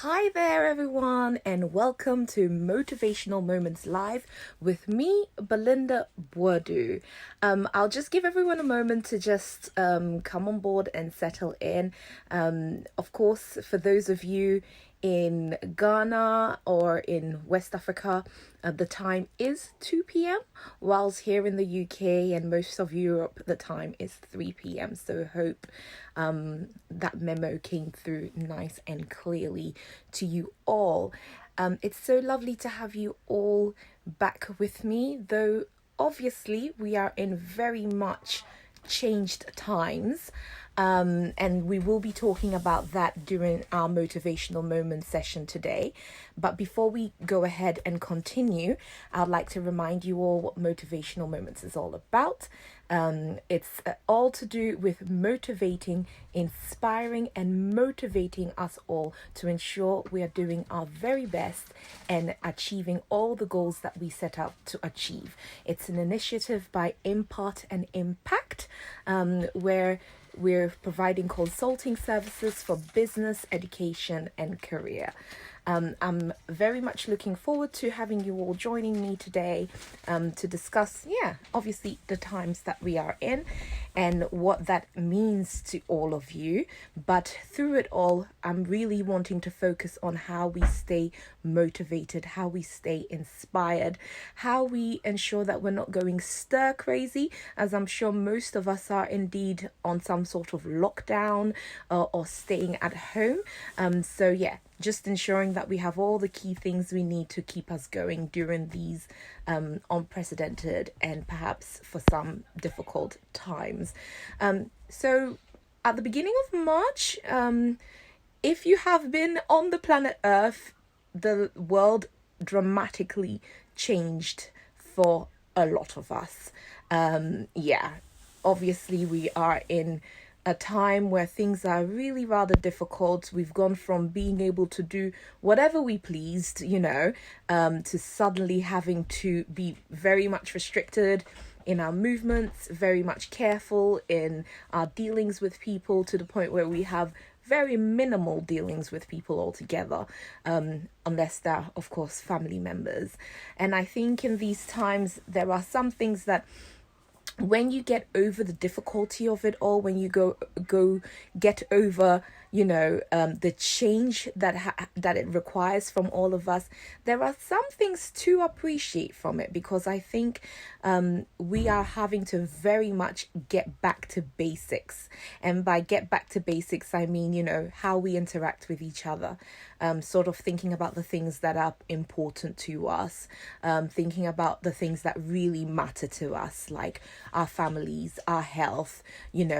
Hi there, everyone, and welcome to Motivational Moments Live with me, Belinda Boadu. I'll just give everyone a moment to just come on board and settle in. Of course, for those of you in Ghana or in West Africa, the time is 2 p.m., whilst here in the UK and most of Europe, the time is 3 p.m. So hope that memo came through nice and clearly to you all. It's so lovely to have you all back with me, though obviously we are in very much changed times. And we will be talking about that during our motivational moment session today. But before we go ahead and continue, I'd like to remind you all what motivational moments is all about. It's all to do with motivating, inspiring, and motivating us all to ensure we are doing our very best and achieving all the goals that we set out to achieve. It's an initiative by Impart and Impact, where we're providing consulting services for business, education, and career. I'm very much looking forward to having you all joining me today to discuss, obviously the times that we are in and what that means to all of you. But through it all, I'm really wanting to focus on how we stay motivated, how we stay inspired, how we ensure that we're not going stir crazy, as I'm sure most of us are indeed on some sort of lockdown or staying at home. Just ensuring that we have all the key things we need to keep us going during these unprecedented and perhaps for some difficult times. So at the beginning of March, if you have been on the planet Earth, the world dramatically changed for a lot of us. Obviously we are in a time where things are really rather difficult. We've gone from being able to do whatever we pleased, to suddenly having to be very much restricted in our movements, very much careful in our dealings with people, to the point where we have very minimal dealings with people altogether, unless they're, of course, family members. And I think in these times, there are some things that when you get over the difficulty of it all, when you go get over, the change that it requires from all of us, there are some things to appreciate from it, because I think we are having to very much get back to basics. And by get back to basics, I mean, how we interact with each other, sort of thinking about the things that are important to us, thinking about the things that really matter to us, like our families, our health,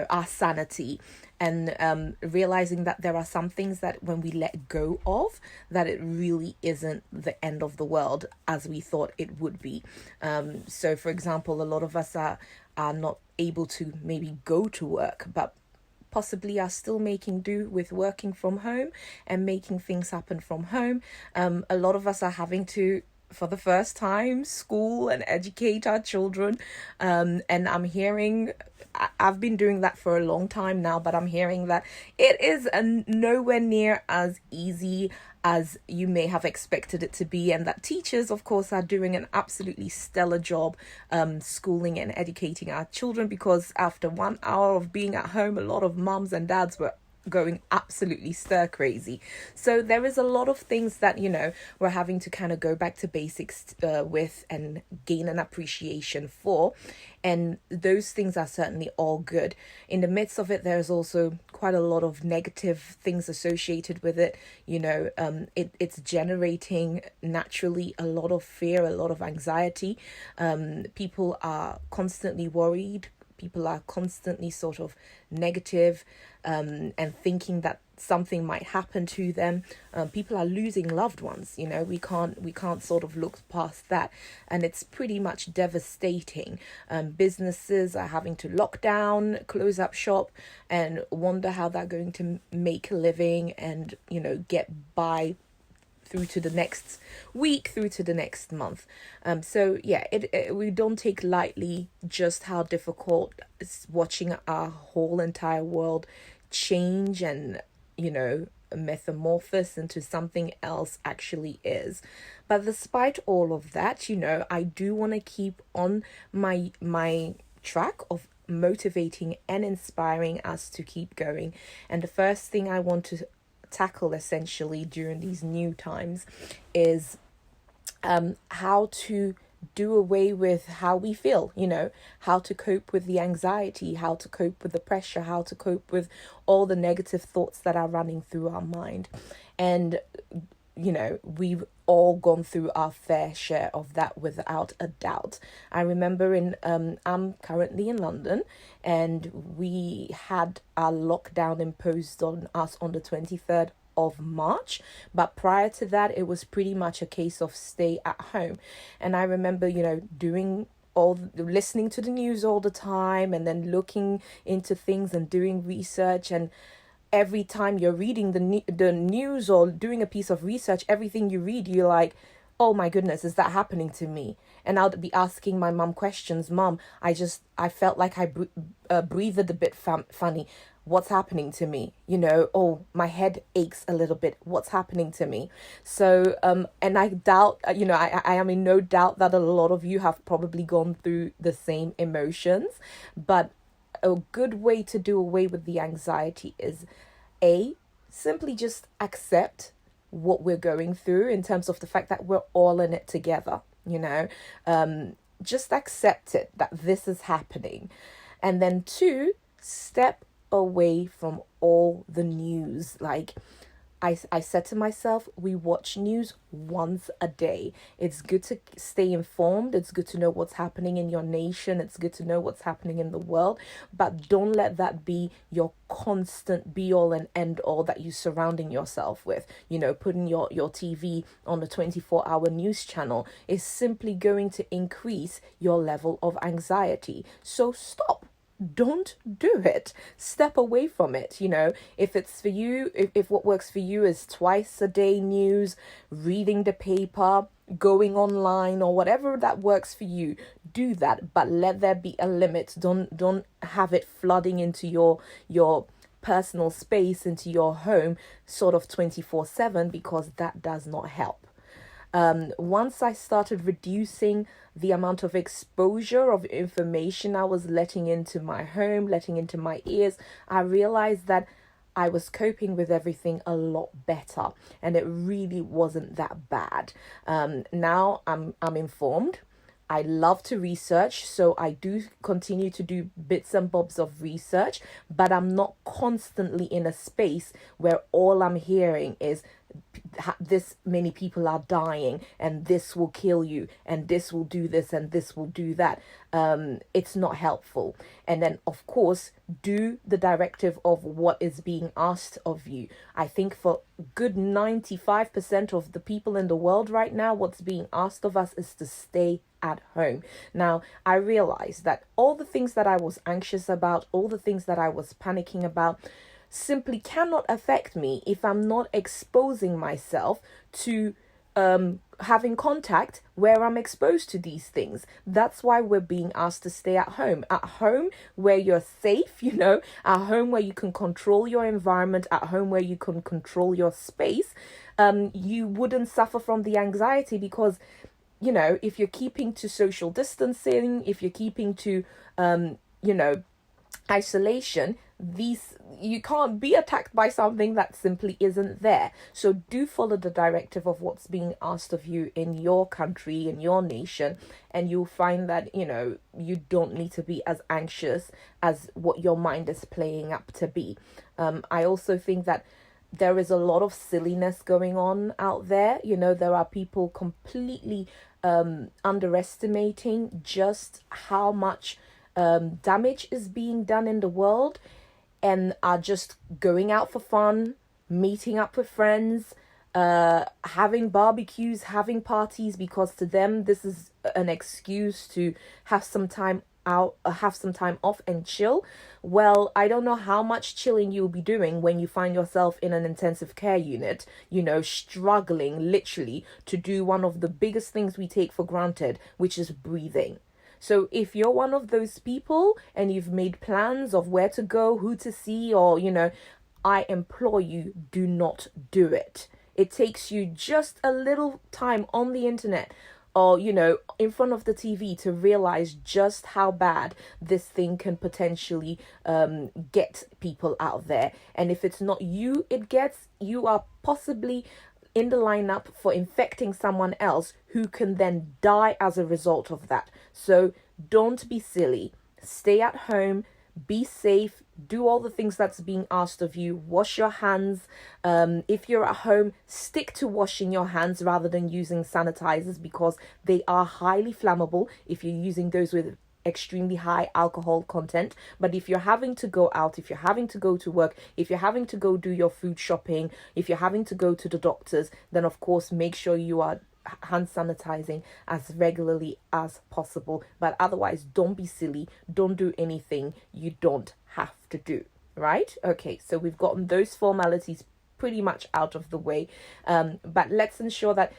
our sanity, and realizing that there are some things that when we let go of, that it really isn't the end of the world as we thought it would be. So for example, a lot of us are not able to maybe go to work, but possibly are still making do with working from home and making things happen from home. A lot of us are having to, for the first time, school and educate our children. And I'm hearing, I've been doing that for a long time now, but I'm hearing that it is nowhere near as easy as you may have expected it to be, and that teachers, of course, are doing an absolutely stellar job schooling and educating our children, because after 1 hour of being at home, a lot of mums and dads were going absolutely stir crazy. So there is a lot of things that we're having to kind of go back to basics with and gain an appreciation for, and those things are certainly all good. In the midst of it, there's also quite a lot of negative things associated with it. It's generating naturally a lot of fear, a lot of anxiety. People are constantly worried. People are constantly sort of negative, and thinking that something might happen to them. People are losing loved ones. We can't sort of look past that, and it's pretty much devastating. Businesses are having to lock down, close up shop, and wonder how they're going to make a living and get by through to the next week, through to the next month. We don't take lightly just how difficult it's watching our whole entire world change and metamorphose into something else actually is. But despite all of that, I do want to keep on my track of motivating and inspiring us to keep going. And the first thing I want to tackle essentially during these new times is how to do away with how we feel, how to cope with the anxiety, how to cope with the pressure, how to cope with all the negative thoughts that are running through our mind. And we've all gone through our fair share of that without a doubt. I remember I'm currently in London, and we had our lockdown imposed on us on the 23rd of March, but prior to that it was pretty much a case of stay at home. And I remember listening to the news all the time, and then looking into things and doing research. And every time you're reading the news or doing a piece of research, everything you read, you're like, oh my goodness, is that happening to me? And I'll be asking my mum questions. Mum, I felt like I breathed a bit funny. What's happening to me? Oh, my head aches a little bit. What's happening to me? So, and I doubt, I am in no doubt that a lot of you have probably gone through the same emotions. But a good way to do away with the anxiety is simply just accept what we're going through, in terms of the fact that we're all in it together. Just accept it, that this is happening. And then 2, step away from all the news. Like I said to myself, we watch news once a day. It's good to stay informed. It's good to know what's happening in your nation. It's good to know what's happening in the world. But don't let that be your constant be all and end all that you're surrounding yourself with. Putting your TV on a 24-hour news channel is simply going to increase your level of anxiety. So stop. Don't do it. Step away from it. If it's for you, if what works for you is twice a day news, reading the paper, going online, or whatever that works for you, do that. But let there be a limit. Don't have it flooding into your personal space, into your home, sort of 24/7, because that does not help. Once I started reducing the amount of exposure of information I was letting into my home, letting into my ears, I realized that I was coping with everything a lot better, and it really wasn't that bad. Now I'm informed. I love to research, so I do continue to do bits and bobs of research, but I'm not constantly in a space where all I'm hearing is this many people are dying, and this will kill you, and this will do this, and this will do that. It's not helpful. And then, of course, do the directive of what is being asked of you. I think for good 95% of the people in the world right now, what's being asked of us is to stay at home. Now, I realize that all the things that I was anxious about, all the things that I was panicking about, simply cannot affect me if I'm not exposing myself to having contact where I'm exposed to these things. That's why we're being asked to stay at home where you're safe, at home where you can control your environment, at home where you can control your space. You wouldn't suffer from the anxiety because, if you're keeping to social distancing, if you're keeping to, isolation, you can't be attacked by something that simply isn't there. So do follow the directive of what's being asked of you in your country, in your nation, and you'll find that you don't need to be as anxious as what your mind is playing up to be. I also think that there is a lot of silliness going on out there. There are people completely underestimating just how much damage is being done in the world, and are just going out for fun, meeting up with friends, having barbecues, having parties, because to them this is an excuse to have some time out, have some time off and chill. Well, I don't know how much chilling you'll be doing when you find yourself in an intensive care unit, struggling literally to do one of the biggest things we take for granted, which is breathing. So if you're one of those people and you've made plans of where to go, who to see, or, I implore you, do not do it. It takes you just a little time on the internet or, in front of the TV to realize just how bad this thing can potentially get people out there. And if it's not you it gets, you are possibly in the lineup for infecting someone else who can then die as a result of that. So don't be silly. Stay at home, be safe, do all the things that's being asked of you. Wash your hands. If you're at home, stick to washing your hands rather than using sanitizers, because they are highly flammable if you're using those with extremely high alcohol content. But if you're having to go out, if you're having to go to work, if you're having to go do your food shopping, if you're having to go to the doctors, then of course make sure you are hand sanitizing as regularly as possible. But otherwise, don't be silly. Don't do anything you don't have to do. Right? Okay, so we've gotten those formalities pretty much out of the way. But let's ensure that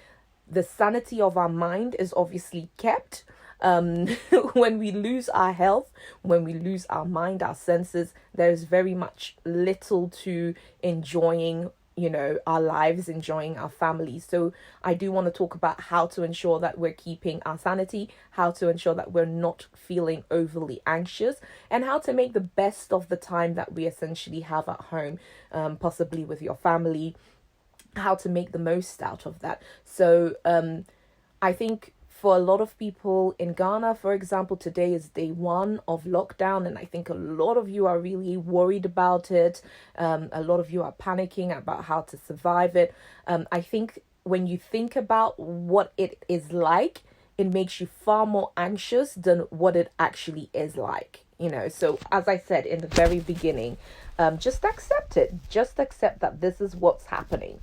the sanity of our mind is obviously kept. When we lose our health, when we lose our mind, our senses, there's very much little to enjoying our lives, enjoying our families. So I do want to talk about how to ensure that we're keeping our sanity, how to ensure that we're not feeling overly anxious, and how to make the best of the time that we essentially have at home, possibly with your family, how to make the most out of that. So I think for a lot of people in Ghana, for example, today is day 1 of lockdown, and I think a lot of you are really worried about it. A lot of you are panicking about how to survive it. I think when you think about what it is like, it makes you far more anxious than what it actually is like. So as I said in the very beginning, just accept it. Just accept that this is what's happening.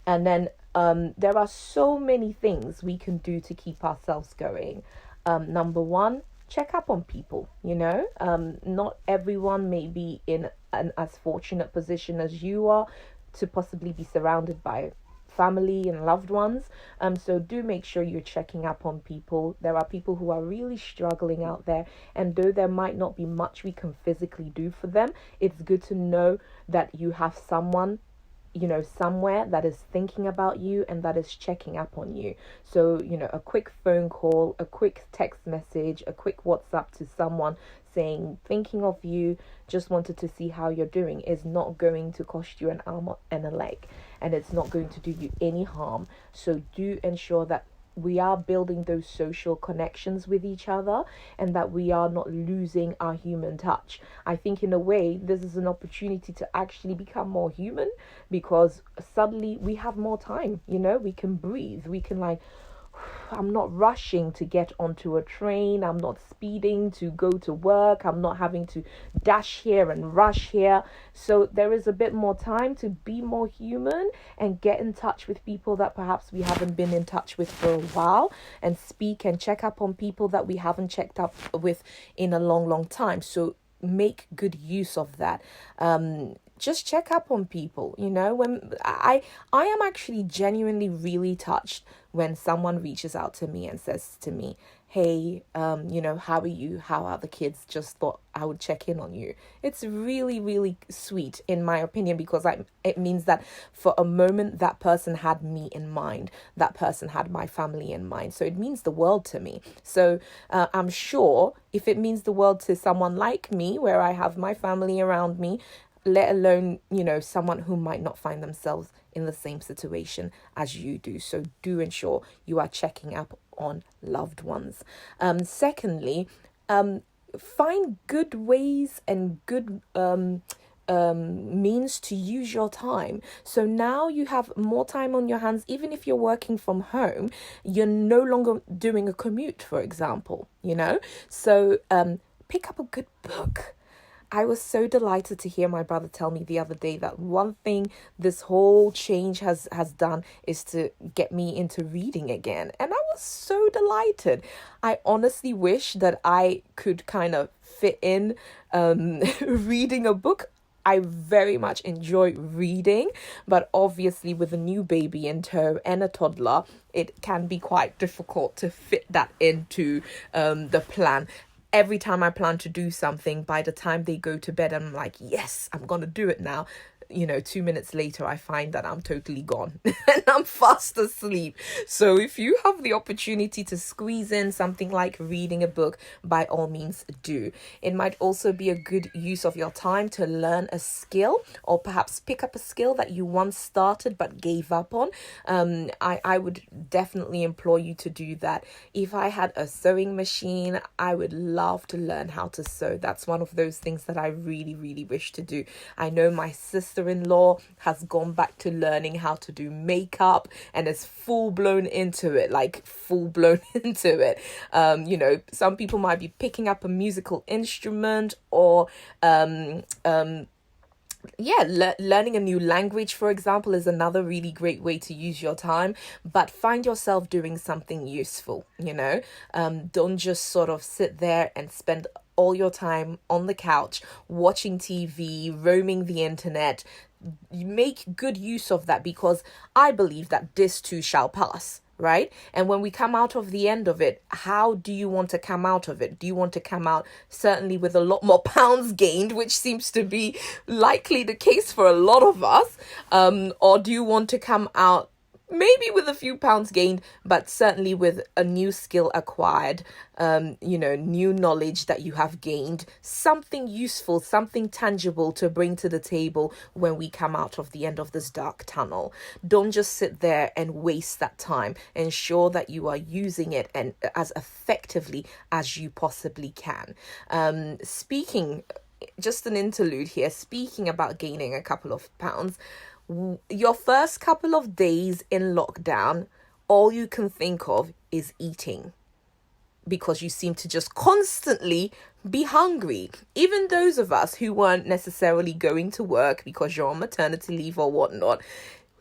And then there are so many things we can do to keep ourselves going. Number 1, check up on people. Not everyone may be in an as fortunate position as you are to possibly be surrounded by family and loved ones. So do make sure you're checking up on people. There are people who are really struggling out there, and though there might not be much we can physically do for them, it's good to know that you have someone somewhere that is thinking about you and that is checking up on you. So, a quick phone call, a quick text message, a quick WhatsApp to someone saying, thinking of you, just wanted to see how you're doing, is not going to cost you an arm and a leg, and it's not going to do you any harm. So do ensure that we are building those social connections with each other and that we are not losing our human touch. I think in a way this is an opportunity to actually become more human, because suddenly we have more time. We can breathe, we can I'm not rushing to get onto a train, I'm not speeding to go to work, I'm not having to dash here and rush here. So there is a bit more time to be more human and get in touch with people that perhaps we haven't been in touch with for a while, and speak and check up on people that we haven't checked up with in a long time. So make good use of that. Just check up on people. When I am actually genuinely really touched when someone reaches out to me and says to me, hey, how are you? How are the kids? Just thought I would check in on you. It's really, really sweet, in my opinion, because it means that for a moment that person had me in mind. That person had my family in mind. So it means the world to me. So I'm sure if it means the world to someone like me, where I have my family around me, let alone, someone who might not find themselves in the same situation as you do. So do ensure you are checking up on loved ones. Secondly, find good ways and good means to use your time. So now you have more time on your hands. Even if you're working from home, you're no longer doing a commute, for example, so pick up a good book. I was so delighted to hear my brother tell me the other day that one thing this whole change has done is to get me into reading again. And I was so delighted. I honestly wish that I could kind of fit in reading a book. I very much enjoy reading, but obviously with a new baby in tow and a toddler, it can be quite difficult to fit that into the plan. Every time I plan to do something, by the time they go to bed, I'm like, yes, I'm going to do it now. 2 minutes later, I find that I'm totally gone and I'm fast asleep. So if you have the opportunity to squeeze in something like reading a book, by all means do. It might also be a good use of your time to learn a skill, or perhaps pick up a skill that you once started but gave up on. I would definitely implore you to do that. If I had a sewing machine, I would love to learn how to sew. That's one of those things that I really, really wish to do. I know my sister-in-law has gone back to learning how to do makeup and is full blown into it. Some people might be picking up a musical instrument, or learning a new language, for example, is another really great way to use your time. But find yourself doing something useful. Don't just sort of sit there and spend all your time on the couch watching TV, roaming the internet. You make good use of that, because I believe that this too shall pass. Right? And when we come out of the end of it, how do you want to come out of it? Do you want to come out certainly with a lot more pounds gained, which seems to be likely the case for a lot of us? Or do you want to come out maybe with a few pounds gained, but certainly with a new skill acquired, new knowledge that you have gained, something useful, something tangible to bring to the table when we come out of the end of this dark tunnel? Don't just sit there and waste that time. Ensure that you are using it and as effectively as you possibly can. Just an interlude here, speaking about gaining a couple of pounds, your first couple of days in lockdown, all you can think of is eating, because you seem to just constantly be hungry. Even those of us who weren't necessarily going to work because you're on maternity leave or whatnot,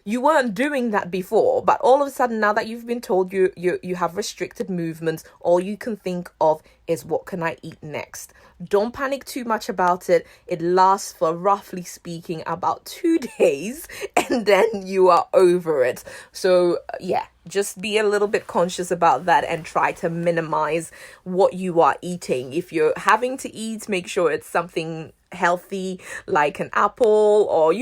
you weren't doing that before, but all of a sudden, now that you've been told you have restricted movements, all you can think of is, what can I eat next? Don't panic too much about it. It lasts for, roughly speaking, about 2 days, and then you are over it. So just be a little bit conscious about that and try to minimize what you are eating. If you're having to eat, make sure it's something healthy, like an apple, or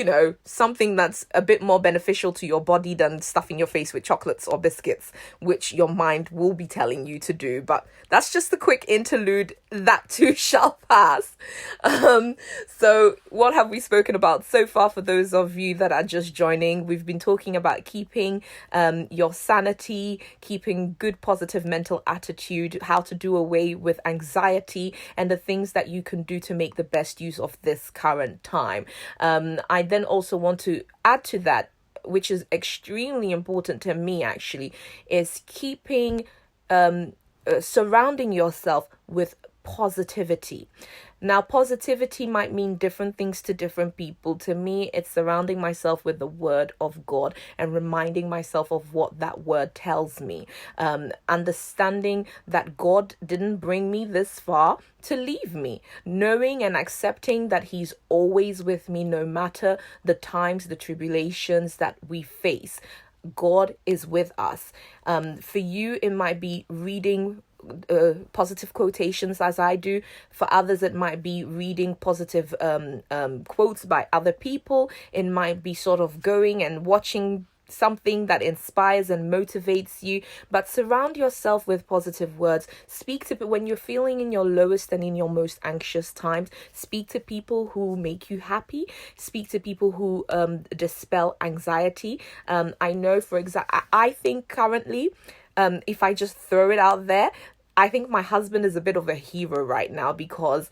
something that's a bit more beneficial to your body than stuffing your face with chocolates or biscuits, which your mind will be telling you to do. But that's just a quick interlude. That too shall pass. So what have we spoken about so far? For those of you that are just joining, we've been talking about keeping your sanity, keeping good positive mental attitude, how to do away with anxiety, and the things that you can do to make the best use of this current time. I then also want to add to that, which is extremely important to me actually, is keeping surrounding yourself with positivity. Now, positivity might mean different things to different people. To me, it's surrounding myself with the word of God and reminding myself of what that word tells me. Understanding that God didn't bring me this far to leave me. Knowing and accepting that He's always with me, no matter the times, the tribulations that we face. God is with us. For you, it might be reading positive quotations, as I do. For others, it might be reading positive quotes by other people. It might be sort of going and watching something that inspires and motivates you. But surround yourself with positive words. Speak to when you're feeling in your lowest and in your most anxious times. Speak to people who make you happy. Speak to people who dispel anxiety. I know, for example, I think currently, if I just throw it out there, I think my husband is a bit of a hero right now, because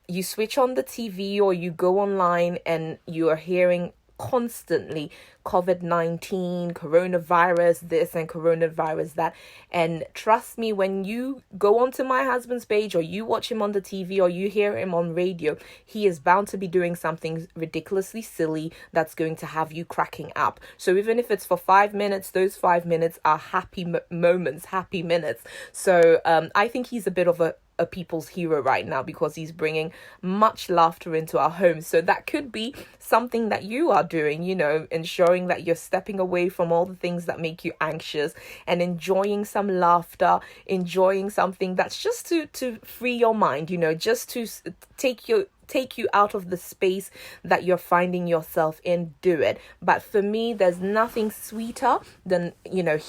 you switch on the TV or you go online and you are hearing constantly COVID-19, coronavirus this and coronavirus that. And trust me, when you go onto my husband's page, or you watch him on the TV, or you hear him on radio, he is bound to be doing something ridiculously silly that's going to have you cracking up. So even if it's for 5 minutes, those 5 minutes are happy moments, happy minutes. So I think he's a bit of a people's hero right now, because he's bringing much laughter into our homes. So that could be something that you are doing, ensuring that you're stepping away from all the things that make you anxious and enjoying some laughter, enjoying something that's just to free your mind, just to take take you out of the space that you're finding yourself in, do it. But for me, there's nothing sweeter than,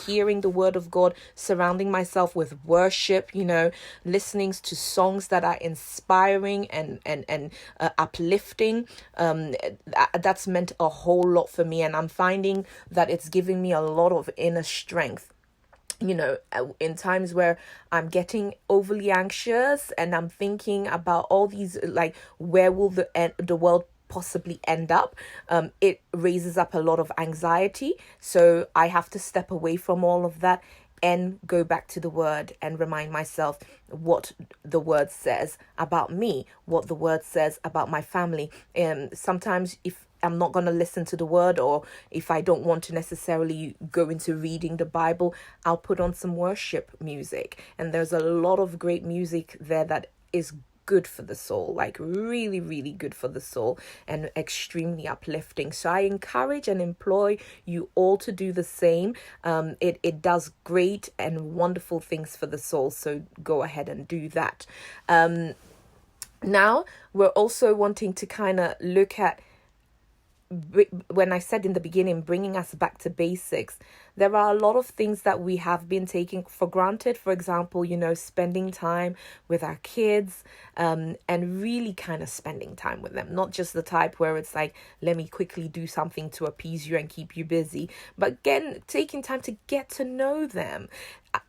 hearing the word of God, surrounding myself with worship, listening to songs that are inspiring and uplifting. That's meant a whole lot for me, and I'm finding that it's giving me a lot of inner strength. In times where I'm getting overly anxious and I'm thinking about all these, like, where will the world possibly end up, it raises up a lot of anxiety. So I have to step away from all of that and go back to the word and remind myself what the word says about me, what the word says about my family. Sometimes if I'm not going to listen to the word, or if I don't want to necessarily go into reading the Bible, I'll put on some worship music. And there's a lot of great music there that is good for the soul, like really, really good for the soul and extremely uplifting. So I encourage and employ you all to do the same. It does great and wonderful things for the soul. So go ahead and do that. Now, we're also wanting to kind of look at, when I said in the beginning, bringing us back to basics, there are a lot of things that we have been taking for granted. For example, spending time with our kids, and really kind of spending time with them. Not just the type where it's like, let me quickly do something to appease you and keep you busy, but again, taking time to get to know them.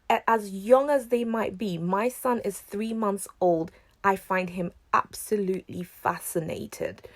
As young as they might be, my son is 3 months old. I find him absolutely fascinated.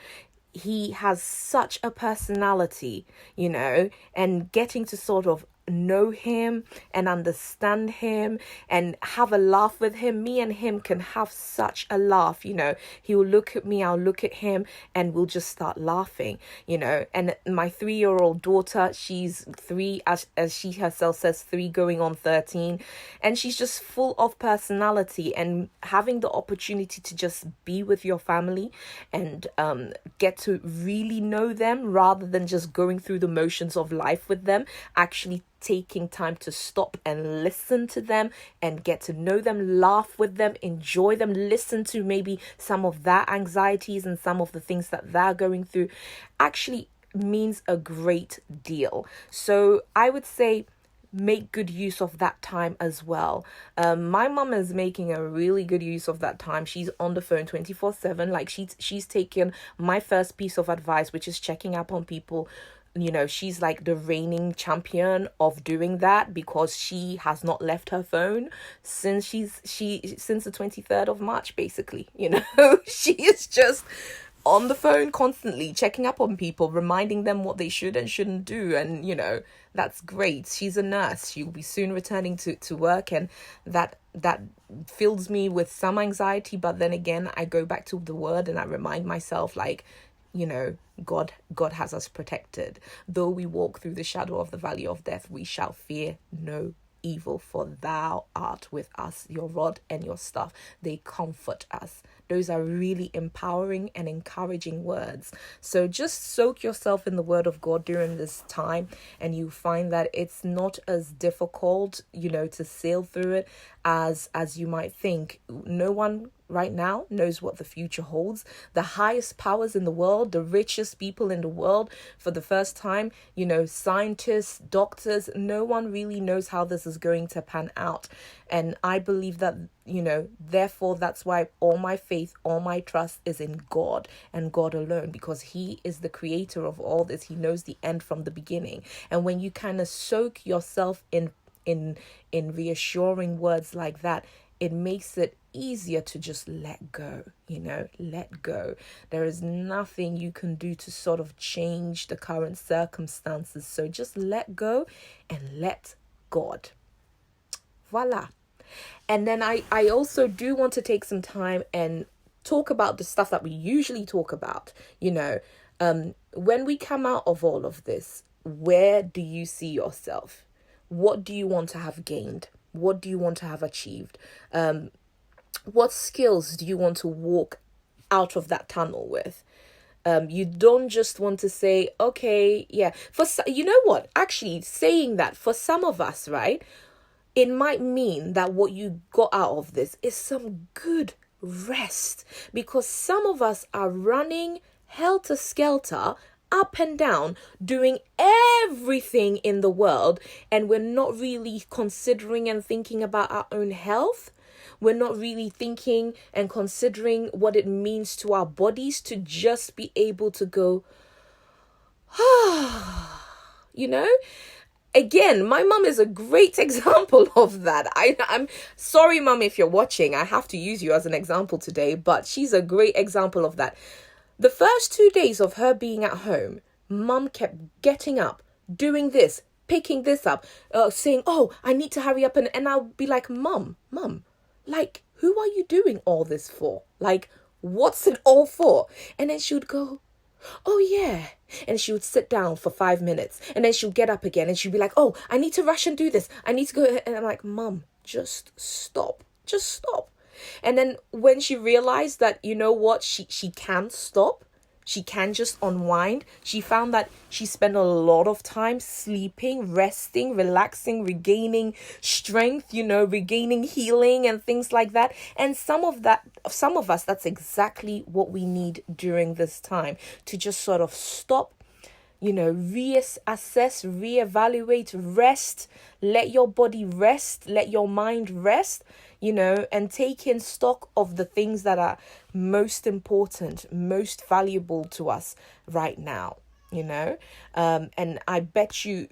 He has such a personality, and getting to sort of know him and understand him and have a laugh with him. Me and him can have such a laugh. He will look at me, I'll look at him, and we'll just start laughing. And my 3-year-old daughter, she's 3, as she herself says, 3 going on 13, and she's just full of personality. And having the opportunity to just be with your family and get to really know them rather than just going through the motions of life with them, actually taking time to stop and listen to them and get to know them, laugh with them, enjoy them, listen to maybe some of their anxieties and some of the things that they're going through, actually means a great deal. So I would say make good use of that time as well. My mum is making a really good use of that time. She's on the phone 24/7. Like she's taken my first piece of advice, which is checking up on people. She's like the reigning champion of doing that, because she has not left her phone since since the 23rd of March, basically. She is just on the phone constantly, checking up on people, reminding them what they should and shouldn't do. And, that's great. She's a nurse. She'll be soon returning to work, and that fills me with some anxiety. But then again, I go back to the word and I remind myself, like, God has us protected. Though we walk through the shadow of the valley of death, we shall fear no evil, for thou art with us. Your rod and your staff, they comfort us. Those are really empowering and encouraging words. So just soak yourself in the word of God during this time, and you find that it's not as difficult, to sail through it as you might think. No one right now knows what the future holds. The highest powers in the world, the richest people in the world, for the first time, scientists, doctors, no one really knows how this is going to pan out. And I believe that, therefore, that's why all my faith, all my trust is in God and God alone, because He is the creator of all this. He knows the end from the beginning. And when you kind of soak yourself in reassuring words like that, it makes it easier to just let go, let go. There is nothing you can do to sort of change the current circumstances. So just let go and let God. Voila. And then I also do want to take some time and talk about the stuff that we usually talk about. When we come out of all of this, where do you see yourself? What do you want to have gained? What do you want to have achieved? What skills do you want to walk out of that tunnel with? You don't just want to say, okay, yeah. You know what? Actually, saying that, for some of us, right, it might mean that what you got out of this is some good rest, because some of us are running helter-skelter, up and down, doing everything in the world, and we're not really considering and thinking about our own health. We're not really thinking and considering what it means to our bodies to just be able to go, you know? Again, my mum is a great example of that. I'm sorry, mum, if you're watching. I have to use you as an example today, but she's a great example of that. The first 2 days of her being at home, mum kept getting up, doing this, picking this up, saying, oh, I need to hurry up. And I'll be like, mum, like, who are you doing all this for? Like, what's it all for? And then she would go, oh, yeah. And she would sit down for 5 minutes. And then she would get up again. And she'd be like, oh, I need to rush and do this. I need to go. And I'm like, mum, just stop. Just stop. And then when she realized that, you know what, she can stop, she can just unwind, she found that she spent a lot of time sleeping, resting, relaxing, regaining strength, regaining healing and things like that. And some of us, that's exactly what we need during this time, to just sort of stop, reassess, reevaluate, rest, let your body rest, let your mind rest, and take in stock of the things that are most important, most valuable to us right now, and I bet you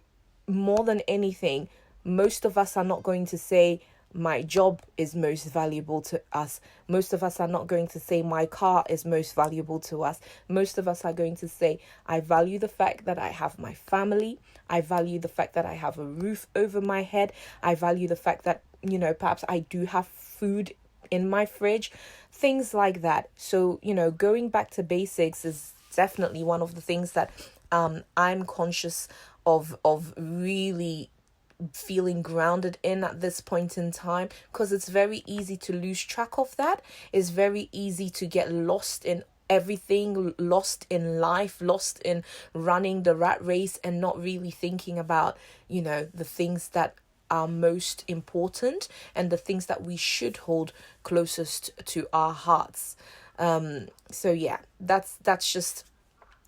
more than anything, most of us are not going to say, my job is most valuable to us. Most of us are not going to say my car is most valuable to us. Most of us are going to say, I value the fact that I have my family. I value the fact that I have a roof over my head. I value the fact that, perhaps I do have food in my fridge, things like that. So, going back to basics is definitely one of the things that I'm conscious of really feeling grounded in at this point in time, because it's very easy to lose track of that. It's very easy to get lost in everything, lost in life, lost in running the rat race, and not really thinking about, the things that are most important and the things that we should hold closest to our hearts. So yeah, that's just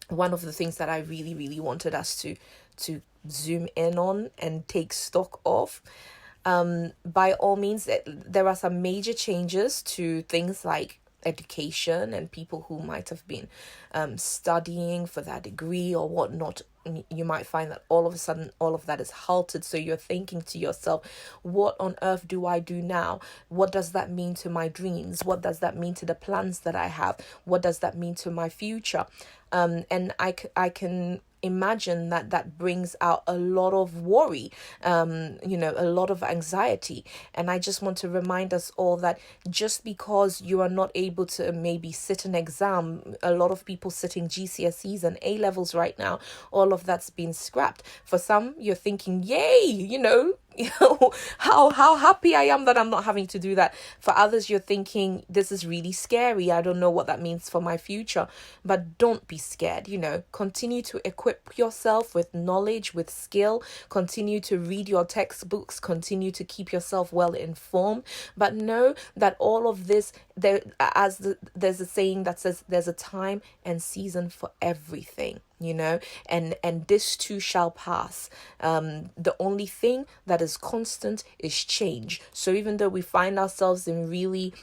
one of the things that I really, really wanted us to zoom in on and take stock of. By all means, there are some major changes to things like education, and people who might have been studying for that degree or whatnot. You might find that all of a sudden all of that is halted, so you're thinking to yourself, what on earth do I do now? What does that mean to my dreams? What does that mean to the plans that I have? What does that mean to my future? And I can imagine that brings out a lot of worry, a lot of anxiety. And I just want to remind us all that just because you are not able to maybe sit an exam, a lot of people sitting GCSEs and A levels right now, all of that's been scrapped. For some, you're thinking, yay, how happy I am that I'm not having to do that. For others, you're thinking, this is really scary. I don't know what that means for my future. But don't be scared, continue to equip yourself with knowledge, with skill, continue to read your textbooks, continue to keep yourself well informed. But know that all of this, there's a saying that says there's a time and season for everything. And this too shall pass. The only thing that is constant is change. So even though we find ourselves in really,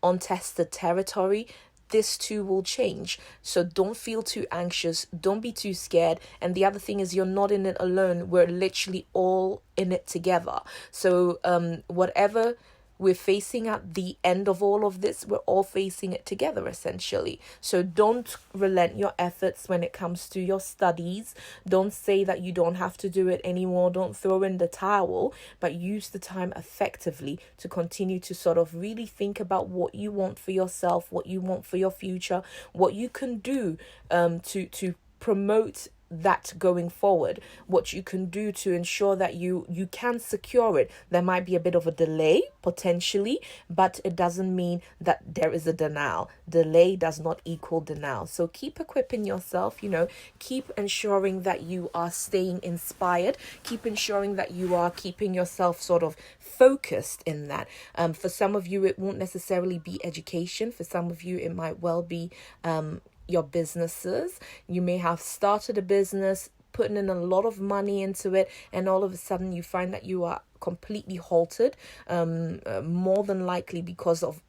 untested territory, this too will change. So don't feel too anxious. Don't be too scared. And the other thing is, you're not in it alone. We're literally all in it together. So whatever we're facing at the end of all of this, we're all facing it together, essentially. So don't relent your efforts when it comes to your studies. Don't say that you don't have to do it anymore. Don't throw in the towel, but use the time effectively to continue to sort of really think about what you want for yourself, what you want for your future, what you can do to promote that going forward, what you can do to ensure that you can secure it. There might be a bit of a delay potentially, but it doesn't mean that there is a denial. Delay does not equal denial. So keep equipping yourself, keep ensuring that you are staying inspired, keep ensuring that you are keeping yourself sort of focused in that. For some of you, it won't necessarily be education. For some of you, it might well be your businesses. You may have started a business, putting in a lot of money into it, and all of a sudden you find that you are completely halted, more than likely because of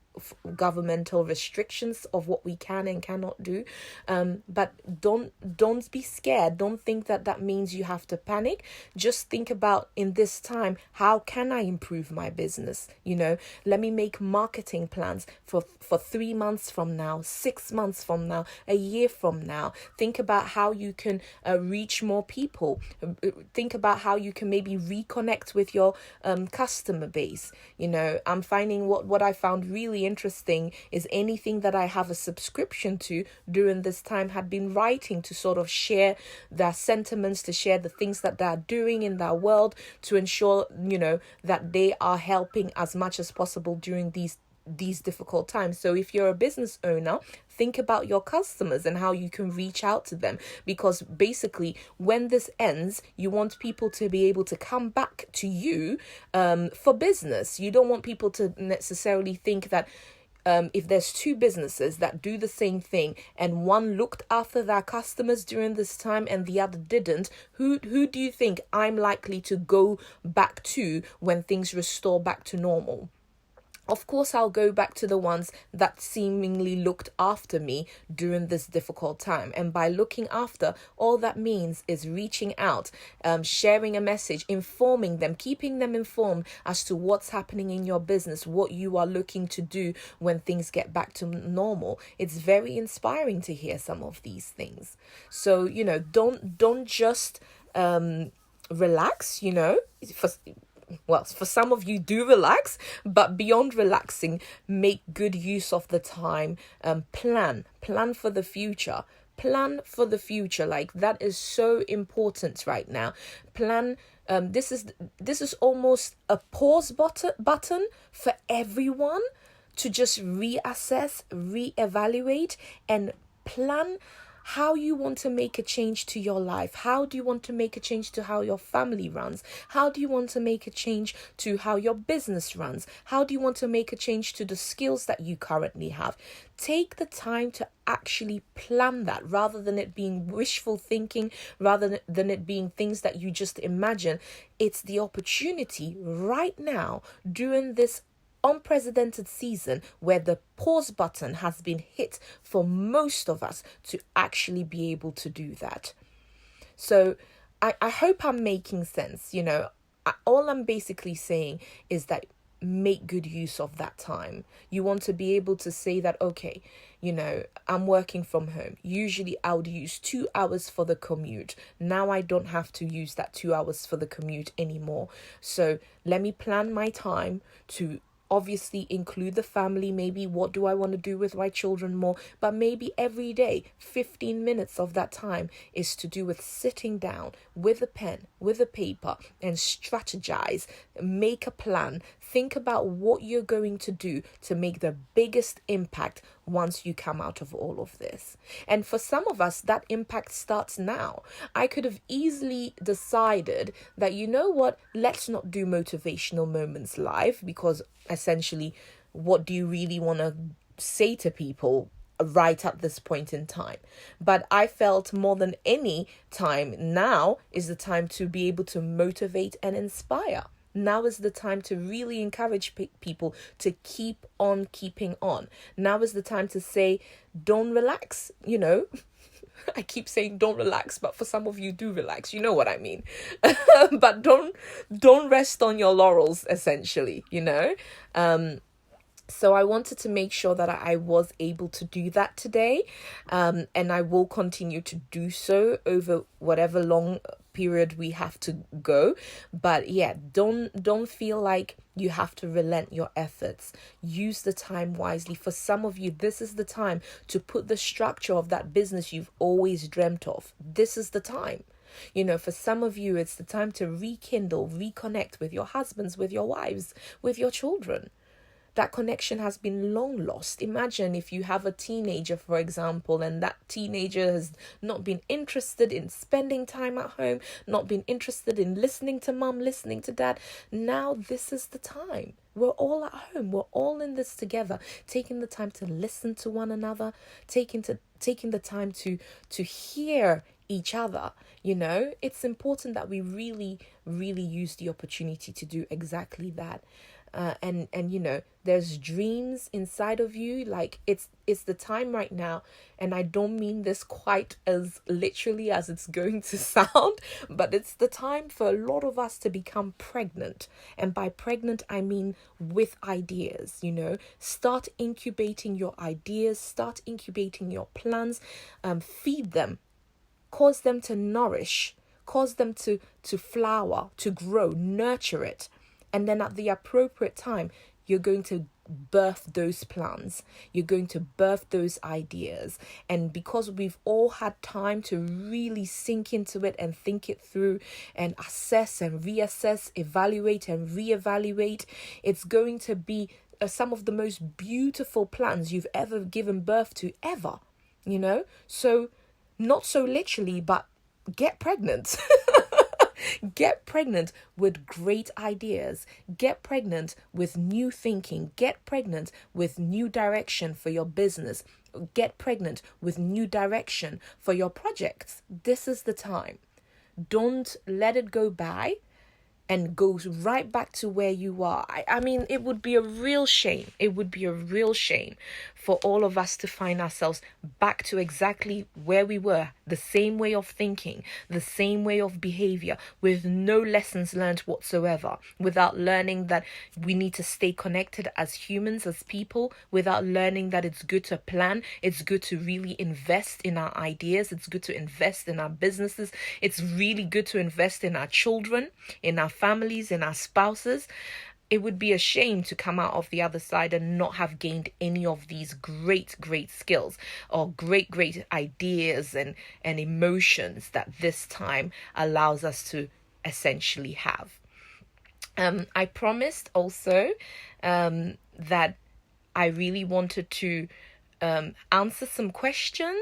governmental restrictions of what we can and cannot do. But don't be scared. Don't think that means you have to panic. Just think about, in this time, how can I improve my business? Let me make marketing plans for 3 months from now, 6 months from now, a year from now. Think about how you can reach more people. Think about how you can maybe reconnect with your customer base. I'm finding what I found really interesting is anything that I have a subscription to during this time had been writing to sort of share their sentiments, to share the things that they're doing in their world, to ensure that they are helping as much as possible during these difficult times. So if you're a business owner, think about your customers and how you can reach out to them, because basically when this ends, you want people to be able to come back to you for business. You don't want people to necessarily think that if there's two businesses that do the same thing and one looked after their customers during this time and the other didn't, who do you think I'm likely to go back to when things restore back to normal? Of course, I'll go back to the ones that seemingly looked after me during this difficult time. And by looking after, all that means is reaching out, sharing a message, informing them, keeping them informed as to what's happening in your business, what you are looking to do when things get back to normal. It's very inspiring to hear some of these things. So, don't just relax, for some of you, do relax, but beyond relaxing, make good use of the time. Plan for the future. Plan for the future. Like, that is so important right now. Plan. This is almost a pause button for everyone to just reassess, reevaluate, and plan how you want to make a change to your life. How do you want to make a change to how your family runs? How do you want to make a change to how your business runs? How do you want to make a change to the skills that you currently have? Take the time to actually plan that, rather than it being wishful thinking, rather than it being things that you just imagine. It's the opportunity right now during this unprecedented season where the pause button has been hit for most of us to actually be able to do that. So I hope I'm making sense. All I'm basically saying is that make good use of that time. You want to be able to say that, okay, I'm working from home. Usually I would use 2 hours for the commute. Now I don't have to use that 2 hours for the commute anymore. So let me plan my time to obviously include the family. Maybe what do I want to do with my children more? But maybe every day, 15 minutes of that time is to do with sitting down with a pen, with a paper, and strategize, make a plan, think about what you're going to do to make the biggest impact once you come out of all of this. And for some of us, that impact starts now. I could have easily decided that, let's not do motivational moments live, because essentially, what do you really want to say to people right at this point in time? But I felt more than any time, now is the time to be able to motivate and inspire. Now is the time to really encourage people to keep on keeping on. Now is the time to say, don't relax, I keep saying don't relax, but for some of you, do relax. You know what I mean. But don't rest on your laurels, essentially, So I wanted to make sure that I was able to do that today. And I will continue to do so over whatever long period we have to go. But yeah, don't feel like you have to relent your efforts. Use the time wisely. For some of you, this is the time to put the structure of that business you've always dreamt of. This is the time. For some of you, it's the time to rekindle, reconnect with your husbands, with your wives, with your children. That connection has been long lost. Imagine if you have a teenager, for example, and that teenager has not been interested in spending time at home, not been interested in listening to mom, listening to dad. Now this is the time. We're all at home. We're all in this together, taking the time to listen to one another, taking the time to hear each other. It's important that we really, really use the opportunity to do exactly that. And there's dreams inside of you. Like it's the time right now, and I don't mean this quite as literally as it's going to sound, but it's the time for a lot of us to become pregnant. And by pregnant, I mean with ideas. Start incubating your ideas, start incubating your plans, feed them, cause them to nourish, cause them to flower, to grow, nurture it. And then at the appropriate time, you're going to birth those plans. You're going to birth those ideas. And because we've all had time to really sink into it and think it through and assess and reassess, evaluate and reevaluate, it's going to be some of the most beautiful plans you've ever given birth to ever. So not so literally, but get pregnant. Get pregnant with great ideas. Get pregnant with new thinking. Get pregnant with new direction for your business. Get pregnant with new direction for your projects. This is the time. Don't let it go by and goes right back to where you are. I mean, it would be a real shame. It would be a real shame for all of us to find ourselves back to exactly where we were, the same way of thinking, the same way of behavior, with no lessons learned whatsoever, without learning that we need to stay connected as humans, as people, without learning that it's good to plan, it's good to really invest in our ideas, it's good to invest in our businesses, it's really good to invest in our children, in our families, in our spouses. It would be a shame to come out of the other side and not have gained any of these great skills or great ideas and emotions that this time allows us to essentially have. I promised also that I really wanted to answer some questions.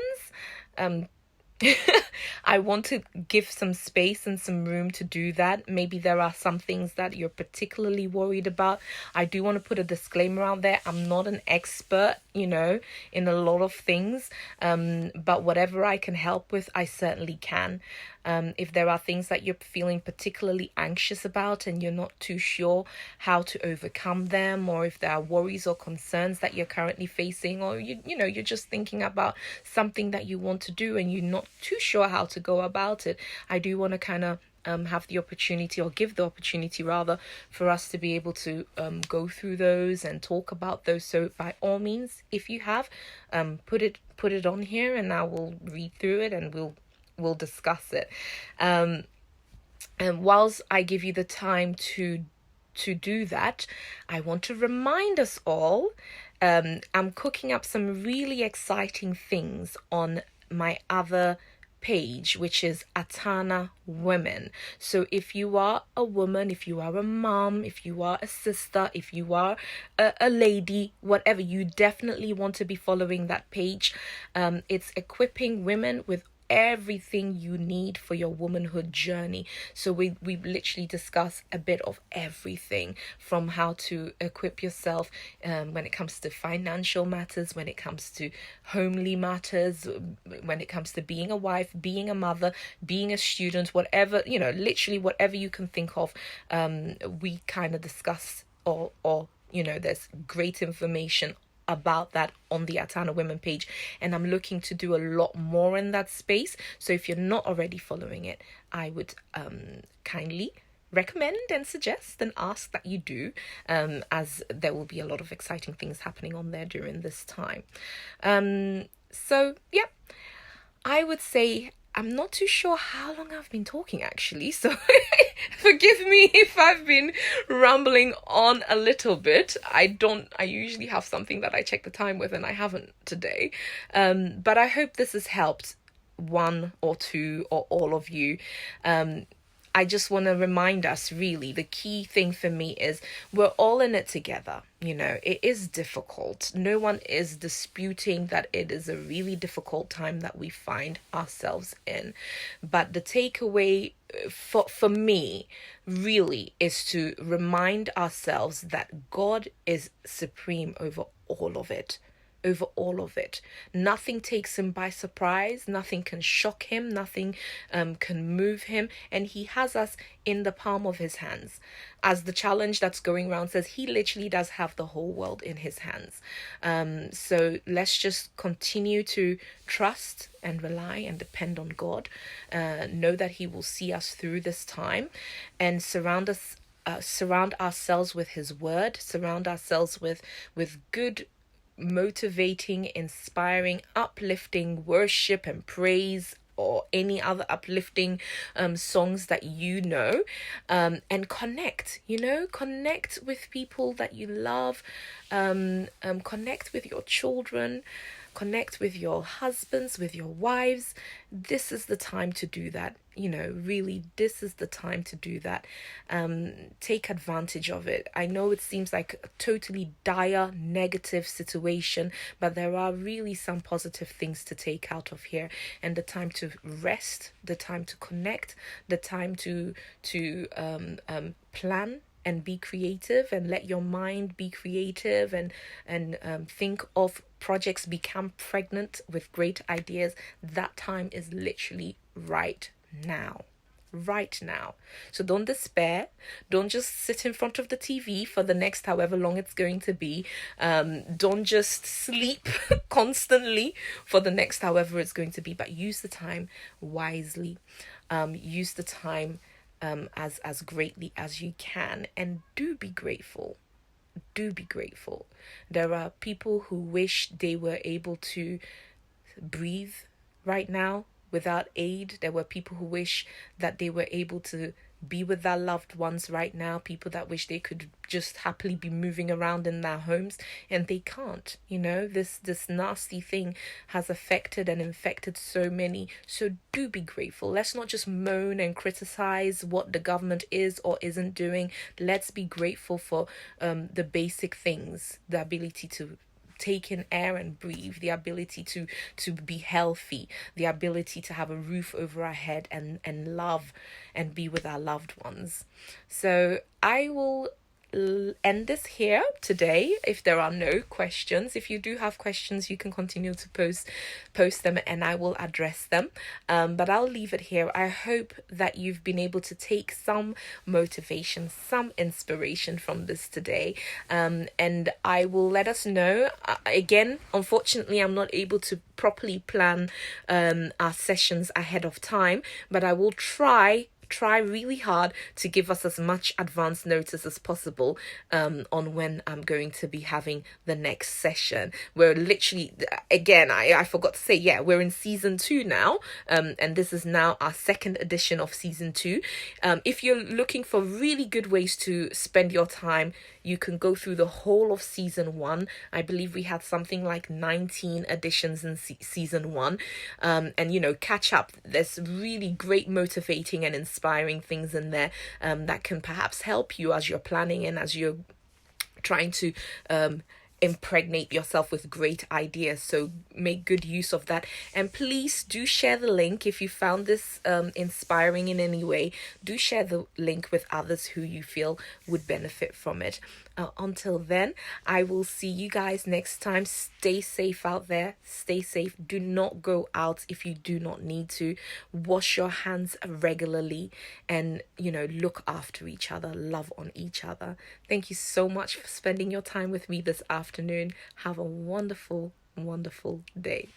I want to give some space and some room to do that. Maybe there are some things that you're particularly worried about. I do want to put a disclaimer out there. I'm not an expert, in a lot of things. But whatever I can help with, I certainly can. If there are things that you're feeling particularly anxious about and you're not too sure how to overcome them, or if there are worries or concerns that you're currently facing, or you're just thinking about something that you want to do and you're not too sure how to go about it, I do want to kind of have the opportunity, or give the opportunity rather, for us to be able to go through those and talk about those. So by all means, if you have, put it on here and I will read through it and we'll discuss it. And whilst I give you the time to do that, I want to remind us all, I'm cooking up some really exciting things on my other page, which is Atana Women. So if you are a woman, if you are a mom, if you are a sister, if you are a lady, whatever, you definitely want to be following that page. It's equipping women with everything you need for your womanhood journey. So we literally discuss a bit of everything, from how to equip yourself when it comes to financial matters, when it comes to homely matters, when it comes to being a wife, being a mother, being a student, whatever, literally whatever you can think of, we kind of discuss, or there's great information about that on the Atana Women page, and I'm looking to do a lot more in that space. So if you're not already following it, I would kindly recommend and suggest and ask that you do, as there will be a lot of exciting things happening on there during this time. So yeah, I would say I'm not too sure how long I've been talking actually, so forgive me if I've been rambling on a little bit. I usually have something that I check the time with, and I haven't today. But I hope this has helped one or two or all of you. I just want to remind us, really, the key thing for me is we're all in it together. It is difficult. No one is disputing that it is a really difficult time that we find ourselves in. But the takeaway for me really is to remind ourselves that God is supreme over all of it. Over all of it. Nothing takes him by surprise. Nothing can shock him. Nothing can move him. And he has us in the palm of his hands. As the challenge that's going around says, he literally does have the whole world in his hands. So let's just continue to trust and rely and depend on God. Know that he will see us through this time, and surround ourselves with his word. Surround ourselves with good, motivating, inspiring, uplifting worship and praise, or any other uplifting songs that and connect with people that you love, connect with your children, connect with your husbands, with your wives. This is the time to do that. Really, this is the time to do that. Take advantage of it. I know it seems like a totally dire, negative situation, but there are really some positive things to take out of here. And the time to rest, the time to connect, the time to plan and be creative, and let your mind be creative, and think of projects, become pregnant with great ideas. That time is literally right now. So don't despair. Don't just sit in front of the TV for the next however long it's going to be. Don't just sleep constantly for the next however it's going to be, but use the time wisely. Use the time as greatly as you can, and do be grateful. There are people who wish they were able to breathe right now without aid. There were people who wish that they were able to be with their loved ones right now. People that wish they could just happily be moving around in their homes, and they can't. This nasty thing has affected and infected so many. So do be grateful. Let's not just moan and criticize what the government is or isn't doing. Let's be grateful for the basic things, the ability to take in air and breathe, the ability to be healthy, the ability to have a roof over our head, and love and be with our loved ones. So I will end this here today. If there are no questions, if you do have questions, you can continue to post them, and I will address them, but I'll leave it here. I hope that you've been able to take some motivation, some inspiration from this today, and I will let us know. Again, unfortunately, I'm not able to properly plan our sessions ahead of time, but I will try really hard to give us as much advance notice as possible on when I'm going to be having the next session. We're literally, again, I forgot to say, we're in season 2 now, and this is now our second edition of season 2. If you're looking for really good ways to spend your time, you can go through the whole of season 1. I believe we had something like 19 editions in season 1, and catch up. There's really great motivating and inspiring things in there that can perhaps help you as you're planning and as you're trying to impregnate yourself with great ideas. So make good use of that, and please do share the link if you found this inspiring in any way. Do share the link with others who you feel would benefit from it. Until then, I will see you guys next time. Stay safe out there. Stay safe. Do not go out if you do not need to. Wash your hands regularly, and look after each other. Love on each other. Thank you so much for spending your time with me this afternoon. Have a wonderful, wonderful day.